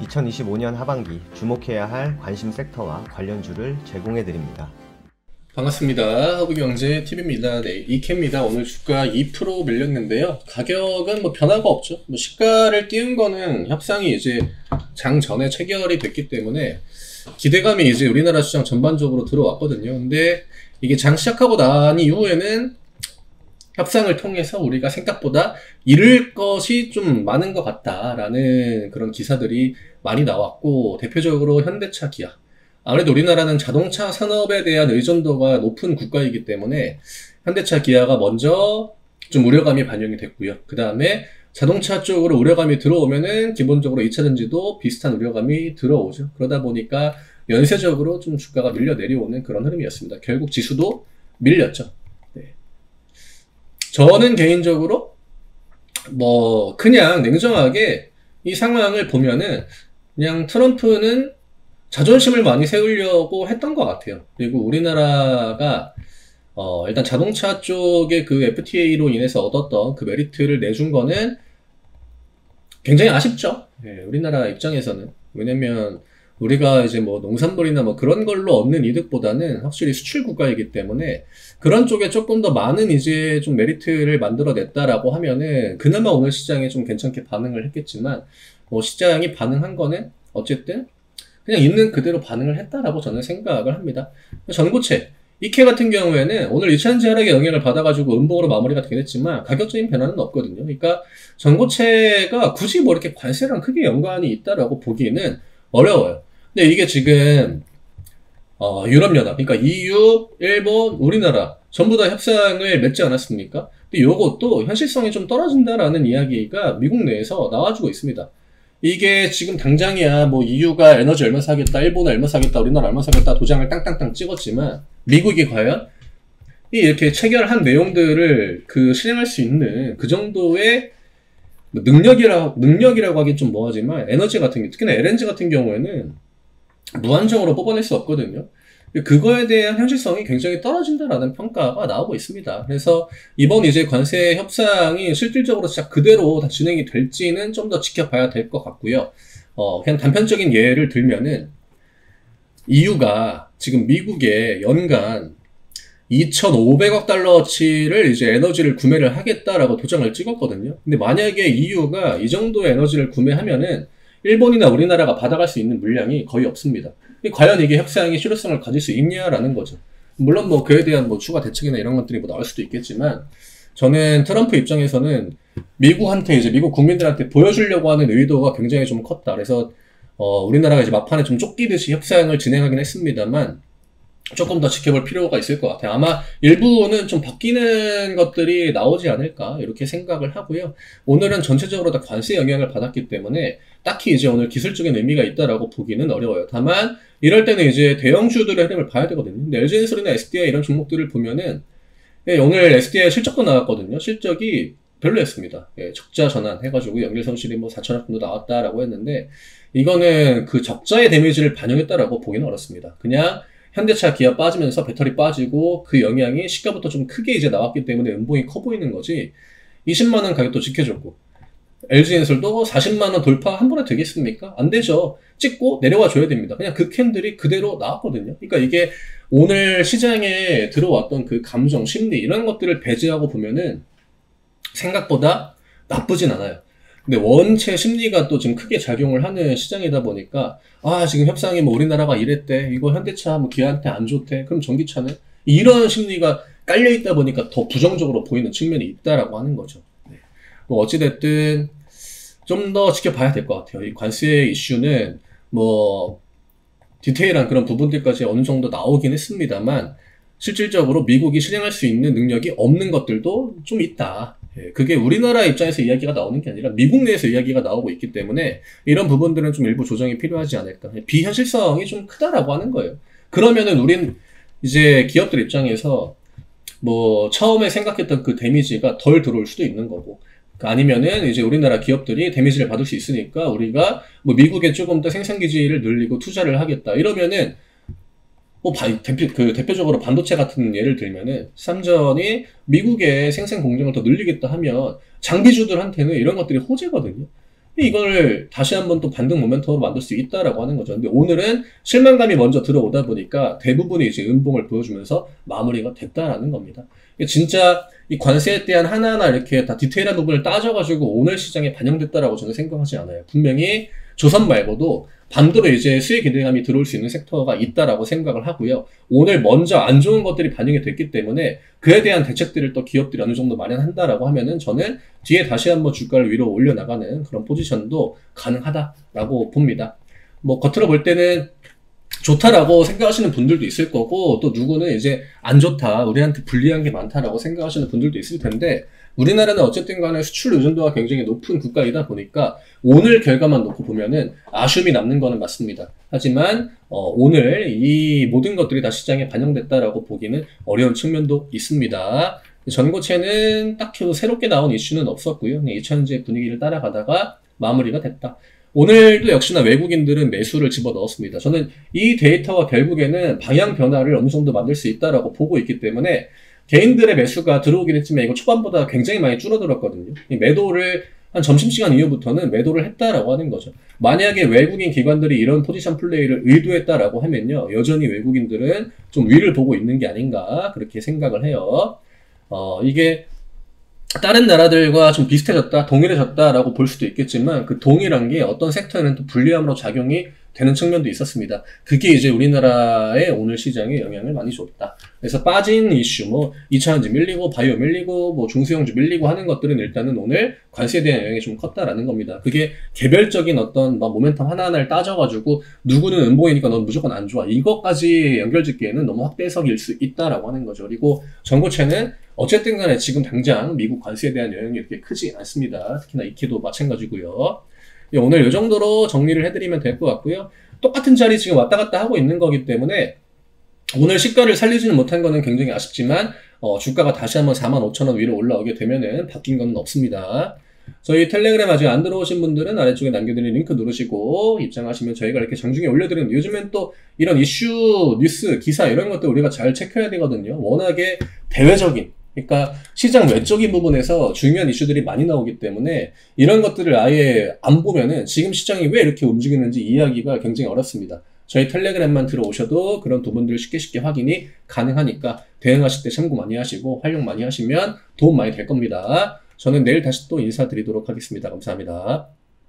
2025년 하반기 주목해야 할 관심 섹터와 관련주를 제공해드립니다. 반갑습니다. 허브경제TV입니다. 네, 이케입니다. 오늘 주가 2% 밀렸는데요. 가격은 뭐 변화가 없죠. 뭐 시가를 띄운 거는 협상이 이제 장 전에 체결이 됐기 때문에 기대감이 이제 우리나라 시장 전반적으로 들어왔거든요. 근데 이게 장 시작하고 난 이후에는 협상을 통해서 우리가 생각보다 잃을 것이 좀 많은 것 같다라는 그런 기사들이 많이 나왔고, 대표적으로 현대차, 기아. 아무래도 우리나라는 자동차 산업에 대한 의존도가 높은 국가이기 때문에 현대차, 기아가 먼저 좀 우려감이 반영이 됐고요. 그 다음에 자동차 쪽으로 우려감이 들어오면은 기본적으로 2차전지도 비슷한 우려감이 들어오죠. 그러다 보니까 연쇄적으로 좀 주가가 밀려 내려오는 그런 흐름이었습니다. 결국 지수도 밀렸죠. 네. 저는 개인적으로 뭐 그냥 냉정하게 이 상황을 보면은 그냥 트럼프는 자존심을 많이 세우려고 했던 것 같아요. 그리고 우리나라가 일단 자동차 쪽의 그 FTA로 인해서 얻었던 그 메리트를 내준 거는 굉장히 아쉽죠. 네, 우리나라 입장에서는. 왜냐면 우리가 이제 뭐 농산물이나 뭐 그런 걸로 얻는 이득보다는 확실히 수출 국가이기 때문에 그런 쪽에 조금 더 많은 이제 좀 메리트를 만들어냈다라고 하면은 그나마 오늘 시장에 좀 괜찮게 반응을 했겠지만, 뭐 시장이 반응한 거는 어쨌든 그냥 있는 그대로 반응을 했다라고 저는 생각을 합니다. 전고체, 이케 같은 경우에는 오늘 2차전지 하락의 영향을 받아가지고 음봉으로 마무리가 되긴 했지만 가격적인 변화는 없거든요. 그러니까 전고체가 굳이 뭐 이렇게 관세랑 크게 연관이 있다라고 보기에는 어려워요. 근데 이게 지금 유럽연합, 그러니까 EU, 일본, 우리나라 전부 다 협상을 맺지 않았습니까? 근데 요것도 현실성이 좀 떨어진다라는 이야기가 미국 내에서 나와주고 있습니다. 이게 지금 당장이야 뭐 EU가 에너지 얼마 사겠다, 일본은 얼마 사겠다, 우리나라 얼마 사겠다 도장을 땅땅땅 찍었지만 미국이 과연 이렇게 체결한 내용들을 그 실행할 수 있는 그 정도의 능력이라고 하긴 좀 뭐하지만, 에너지 같은 게 특히나 LNG 같은 경우에는 무한정으로 뽑아낼 수 없거든요. 그거에 대한 현실성이 굉장히 떨어진다라는 평가가 나오고 있습니다. 그래서 이번 이제 관세 협상이 실질적으로 진짜 그대로 다 진행이 될지는 좀 더 지켜봐야 될 것 같고요. 그냥 단편적인 예를 들면은 EU가 지금 미국에 연간 2,500억 달러치를 이제 에너지를 구매를 하겠다라고 도장을 찍었거든요. 근데 만약에 EU가 이 정도의 에너지를 구매하면은 일본이나 우리나라가 받아갈 수 있는 물량이 거의 없습니다. 과연 이게 협상의 실효성을 가질 수 있냐라는 거죠. 물론 뭐 그에 대한 뭐 추가 대책이나 이런 것들이 뭐 나올 수도 있겠지만, 저는 트럼프 입장에서는 미국한테 이제 미국 국민들한테 보여주려고 하는 의도가 굉장히 좀 컸다. 그래서 우리나라가 이제 막판에 좀 쫓기듯이 협상을 진행하긴 했습니다만 조금 더 지켜볼 필요가 있을 것 같아요. 아마 일부는 좀 바뀌는 것들이 나오지 않을까 이렇게 생각을 하고요. 오늘은 전체적으로 다 관세 영향을 받았기 때문에 딱히 이제 오늘 기술적인 의미가 있다라고 보기는 어려워요. 다만 이럴 때는 이제 대형주들의 흐름을 봐야 되거든요. 근데 LG엔솔이나 SDI 이런 종목들을 보면은 오늘 SDI 실적도 나왔거든요. 실적이 별로였습니다. 적자 전환 해가지고 연결 손실이 뭐 4천억 정도 나왔다라고 했는데, 이거는 그 적자의 데미지를 반영했다라고 보기는 어렵습니다. 그냥 현대차, 기아 빠지면서 배터리 빠지고 그 영향이 시가부터 좀 크게 이제 나왔기 때문에 음봉이 커 보이는 거지, 20만원 가격도 지켜줬고 LG엔솔도 40만원 돌파 한 번에 되겠습니까? 안 되죠. 찍고 내려와 줘야 됩니다. 그냥 그 캔들이 그대로 나왔거든요. 그러니까 이게 오늘 시장에 들어왔던 그 감정, 심리 이런 것들을 배제하고 보면은 생각보다 나쁘진 않아요. 근데 원체 심리가 또 지금 크게 작용을 하는 시장이다 보니까, 지금 협상이 뭐 우리나라가 이랬대, 이거 현대차 뭐 기아한테 안 좋대, 그럼 전기차는? 이런 심리가 깔려있다 보니까 더 부정적으로 보이는 측면이 있다라고 하는 거죠. 네. 뭐 어찌됐든 좀 더 지켜봐야 될 것 같아요. 이 관세 이슈는 뭐 디테일한 그런 부분들까지 어느 정도 나오긴 했습니다만, 실질적으로 미국이 실행할 수 있는 능력이 없는 것들도 좀 있다. 그게 우리나라 입장에서 이야기가 나오는 게 아니라 미국 내에서 이야기가 나오고 있기 때문에 이런 부분들은 좀 일부 조정이 필요하지 않을까. 비현실성이 좀 크다라고 하는 거예요. 그러면은 우린 이제 기업들 입장에서 뭐 처음에 생각했던 그 데미지가 덜 들어올 수도 있는 거고, 아니면은 이제 우리나라 기업들이 데미지를 받을 수 있으니까 우리가 뭐 미국에 조금 더 생산기지를 늘리고 투자를 하겠다 이러면은, 대표적으로 반도체 같은 예를 들면은 삼전이 미국의 생산 공정을 더 늘리겠다 하면 장비주들한테는 이런 것들이 호재거든요. 이걸 다시 한번 또 반등 모멘텀으로 만들 수 있다라고 하는 거죠. 근데 오늘은 실망감이 먼저 들어오다 보니까 대부분이 이제 음봉을 보여주면서 마무리가 됐다라는 겁니다. 진짜 이 관세에 대한 하나하나 이렇게 다 디테일한 부분을 따져가지고 오늘 시장에 반영됐다라고 저는 생각하지 않아요. 분명히 조선 말고도 반대로 이제 수익 기대감이 들어올 수 있는 섹터가 있다라고 생각을 하고요. 오늘 먼저 안 좋은 것들이 반영이 됐기 때문에 그에 대한 대책들을 또 기업들이 어느 정도 마련한다라고 하면은 저는 뒤에 다시 한번 주가를 위로 올려나가는 그런 포지션도 가능하다라고 봅니다. 뭐 겉으로 볼 때는 좋다라고 생각하시는 분들도 있을 거고, 또 누구는 이제 안 좋다, 우리한테 불리한 게 많다라고 생각하시는 분들도 있을 텐데, 우리나라는 어쨌든 간에 수출 의존도가 굉장히 높은 국가이다 보니까 오늘 결과만 놓고 보면은 아쉬움이 남는 거는 맞습니다. 하지만 오늘 이 모든 것들이 다 시장에 반영됐다라고 보기는 어려운 측면도 있습니다. 전고체는 딱히 새롭게 나온 이슈는 없었고요. 2차전지 분위기를 따라가다가 마무리가 됐다. 오늘도 역시나 외국인들은 매수를 집어넣었습니다. 저는 이 데이터가 결국에는 방향 변화를 어느 정도 만들 수 있다라고 보고 있기 때문에 개인들의 매수가 들어오긴 했지만 이거 초반보다 굉장히 많이 줄어들었거든요. 이 매도를 한 점심시간 이후부터는 매도를 했다라고 하는 거죠. 만약에 외국인 기관들이 이런 포지션 플레이를 의도했다라고 하면요, 여전히 외국인들은 좀 위를 보고 있는 게 아닌가 그렇게 생각을 해요. 이게 다른 나라들과 좀 비슷해졌다, 동일해졌다라고 볼 수도 있겠지만 그 동일한 게 어떤 섹터에는 또 불리함으로 작용이 되는 측면도 있었습니다. 그게 이제 우리나라의 오늘 시장에 영향을 많이 줬다. 그래서 빠진 이슈, 뭐 2차전지 밀리고 바이오 밀리고 뭐 중소형주 밀리고 하는 것들은 일단은 오늘 관세에 대한 영향이 좀 컸다라는 겁니다. 그게 개별적인 어떤 막 모멘텀 하나하나를 따져가지고 누구는 음봉이니까 넌 무조건 안 좋아, 이것까지 연결짓기에는 너무 확대 해석일 수 있다라고 하는 거죠. 그리고 전고체는 어쨌든 간에 지금 당장 미국 관세에 대한 영향이 이렇게 크지 않습니다. 특히나 이케도 마찬가지고요. 오늘 이 정도로 정리를 해드리면 될 것 같고요. 똑같은 자리 지금 왔다 갔다 하고 있는 거기 때문에 오늘 시가를 살리지는 못한 거는 굉장히 아쉽지만 주가가 다시 한번 45,000원 위로 올라오게 되면은 바뀐 건 없습니다. 저희 텔레그램 아직 안 들어오신 분들은 아래쪽에 남겨드린 링크 누르시고 입장하시면 저희가 이렇게 장중에 올려드리는, 요즘엔 또 이런 이슈, 뉴스, 기사 이런 것들 우리가 잘 체크해야 되거든요. 워낙에 대외적인, 그러니까 시장 외적인 부분에서 중요한 이슈들이 많이 나오기 때문에 이런 것들을 아예 안 보면은 지금 시장이 왜 이렇게 움직이는지 이해하기가 굉장히 어렵습니다. 저희 텔레그램만 들어오셔도 그런 부분들을 쉽게 확인이 가능하니까 대응하실 때 참고 많이 하시고 활용 많이 하시면 도움 많이 될 겁니다. 저는 내일 다시 또 인사드리도록 하겠습니다. 감사합니다.